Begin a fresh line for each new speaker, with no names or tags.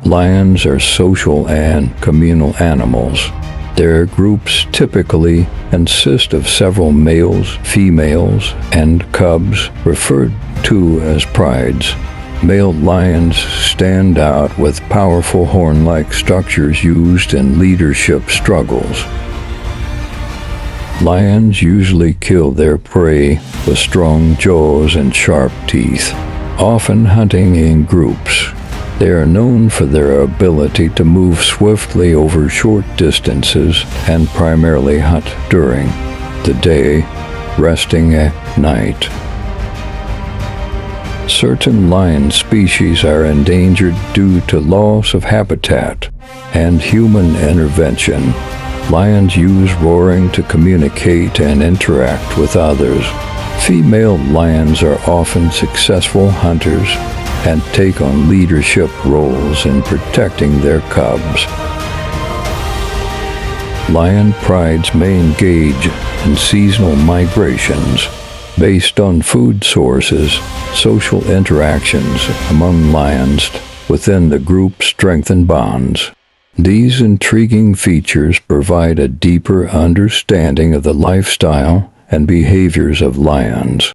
Lions are social and communal animals. Their groups typically consist of several males, females, and cubs, referred to as prides. Male lions stand out with powerful horn-like structures used in leadership struggles. Lions usually kill their prey with strong jaws and sharp teeth, often hunting in groups. They are known for their ability to move swiftly over short distances and primarily hunt during the day, resting at night. Certain lion species are endangered due to loss of habitat and human intervention. Lions use roaring to communicate and interact with others. Female lions are often successful hunters and take on leadership roles in protecting their cubs. Lion prides may engage in seasonal migrations based on food sources. Social interactions among lions within the group strengthen bonds. These intriguing features provide a deeper understanding of the lifestyle and behaviors of lions.